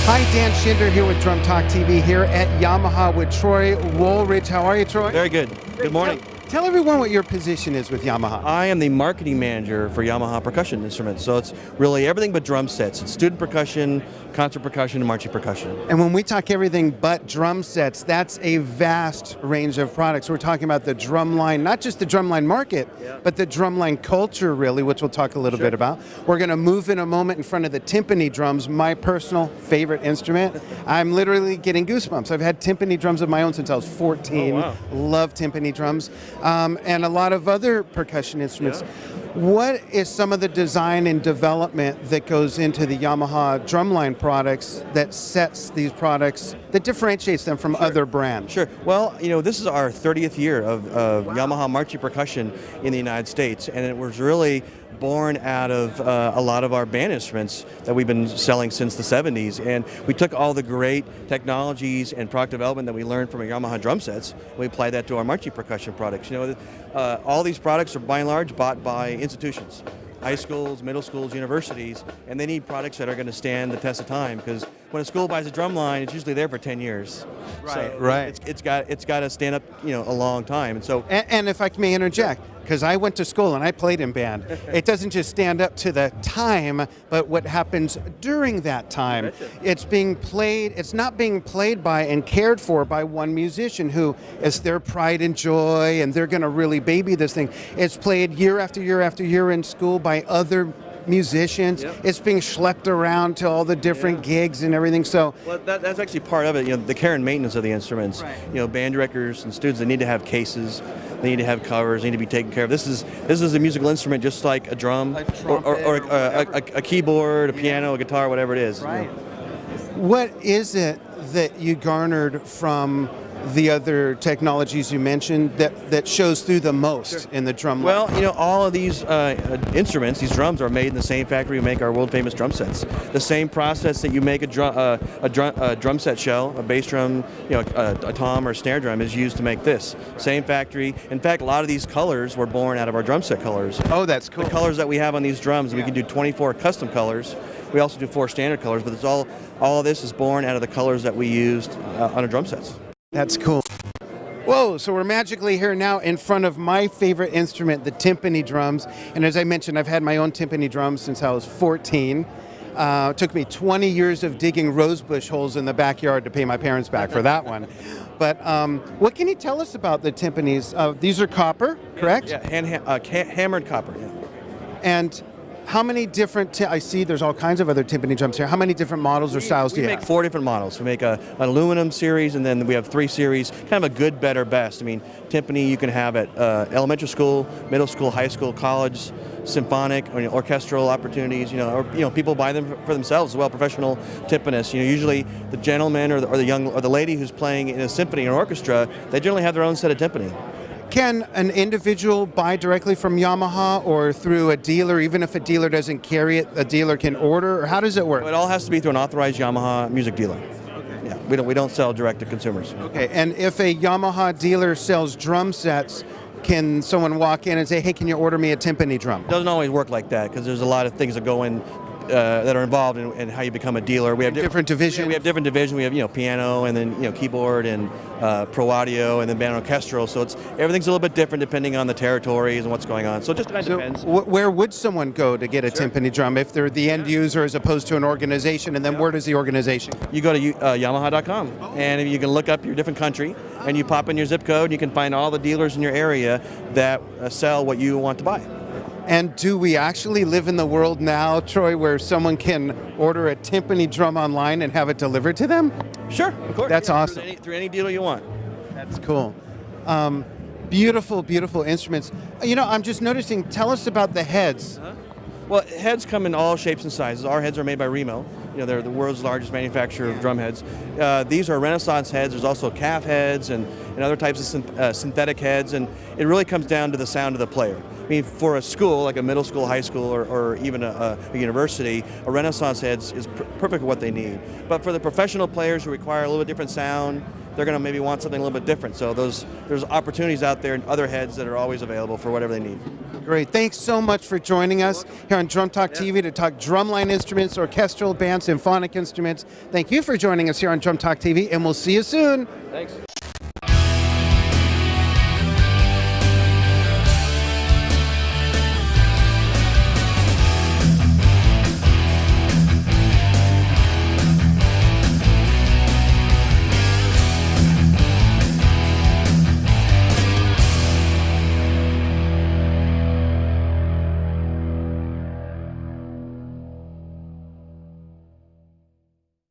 Hi, Dan Schinder here with Drum Talk TV here at Yamaha with Troy Wollwage. How are you, Troy? Very good. Good morning. Tell everyone what your position is with Yamaha. I am the marketing manager for Yamaha percussion instruments, so it's really everything but drum sets. It's student percussion, concert percussion, and marching percussion. And when we talk everything but drum sets, that's a vast range of products. We're talking about the drumline, not just the drumline market, but the drumline culture, really, which we'll talk a little bit about. We're going to move in a moment in front of the Timpani Drums, my personal favorite instrument. I'm literally getting goosebumps. I've had Timpani drums of my own since I was 14. Oh, wow. Love Timpani drums. And a lot of other percussion instruments. Yeah. What is some of the design and development that goes into the Yamaha drumline products that sets these products, that differentiates them from other brands? Sure. Well, you know, this is our 30th year of Yamaha marching percussion in the United States, and it was really born out of a lot of our band instruments that we've been selling since the 70s. And we took all the great technologies and product development that we learned from our Yamaha drum sets, and we applied that to our marching percussion products. You know, all these products are by and large bought by institutions, high schools, middle schools, universities, and they need products that are going to stand the test of time, because when a school buys a drum line, it's usually there for 10 years. Right, so right. It's got to stand up, you know, a long time. And so, and if I may interject, because I went to school and I played in band, it doesn't just stand up to the time, but what happens during that time. It's being played, it's not being played by and cared for by one musician who is their pride and joy, and they're going to really baby this thing. It's played year after year after year in school by other musicians. It's being schlepped around to all the different gigs and everything. So, well, that's actually part of it. You know, the care and maintenance of the instruments. Right. You know, band directors and students, they need to have cases. They need to have covers. They need to be taken care of. This is a musical instrument, just like a drum, or a keyboard, a piano, a guitar, whatever it is. Right. You know. What is it that you garnered from the other technologies you mentioned that shows through the most in the drum line? Well, you know, all of these instruments, these drums, are made in the same factory we make our world-famous drum sets. The same process that you make a drum set shell, a bass drum, you know, a tom or a snare drum, is used to make this. Same factory. In fact, a lot of these colors were born out of our drum set colors. Oh, that's cool. The colors that we have on these drums, we can do 24 custom colors. We also do 4 standard colors, but it's all of this is born out of the colors that we used on our drum sets. That's cool. Whoa, so we're magically here now in front of my favorite instrument, the Timpani drums. And as I mentioned, I've had my own Timpani drums since I was 14. It took me 20 years of digging rosebush holes in the backyard to pay my parents back for that one. But what can you tell us about the Timpanis? These are copper, correct? Yeah, hammered copper. Yeah. And how many different, I see there's all kinds of other Timpani drums here. How many different models or styles do you have? We make 4 different models. We make an aluminum series, and then we have 3 series, kind of a good, better, best. I mean, Timpani you can have at elementary school, middle school, high school, college, symphonic, or, you know, orchestral opportunities. You know, or you know, people buy them for themselves as well. Professional timpanists. You know, usually the gentleman or the young or the lady who's playing in a symphony or orchestra, they generally have their own set of timpani. Can an individual buy directly from Yamaha or through a dealer? Even if a dealer doesn't carry it, a dealer can order? Or how does it work? Well, it all has to be through an authorized Yamaha music dealer. Okay. Yeah, we don't sell direct to consumers. Okay, and if a Yamaha dealer sells drum sets, can someone walk in and say, hey, can you order me a Timpani drum? It doesn't always work like that, because there's a lot of things that go in that are involved in how you become a dealer. We have different divisions. Yeah, we have different divisions. We have, you know, piano, and then, you know, keyboard, and pro audio, and then band orchestral. So everything's a little bit different depending on the territories and what's going on. So it just kind of depends. Where would someone go to get a Timpani drum if they're the end user as opposed to an organization? And then where does the organization? You go to Yamaha.com, and you can look up your different country, and you pop in your zip code, and you can find all the dealers in your area that sell what you want to buy. And do we actually live in the world now, Troy, where someone can order a Timpani drum online and have it delivered to them? Sure, of course. That's awesome. Through any dealer you want. That's cool. Beautiful, beautiful instruments. You know, I'm just noticing, tell us about the heads. Well, heads come in all shapes and sizes. Our heads are made by Remo. You know, they're the world's largest manufacturer of drum heads. These are Renaissance heads. There's also calf heads and other types of synthetic heads, and it really comes down to the sound of the player. I mean, for a school, like a middle school, high school, or even a university, a Renaissance head is perfect for what they need. But for the professional players who require a little bit different sound, they're going to maybe want something a little bit different. So there's opportunities out there and other heads that are always available for whatever they need. Great. Thanks so much for joining us here on Drum Talk TV to talk drumline instruments, orchestral, band, symphonic instruments. Thank you for joining us here on Drum Talk TV, and we'll see you soon. Thanks.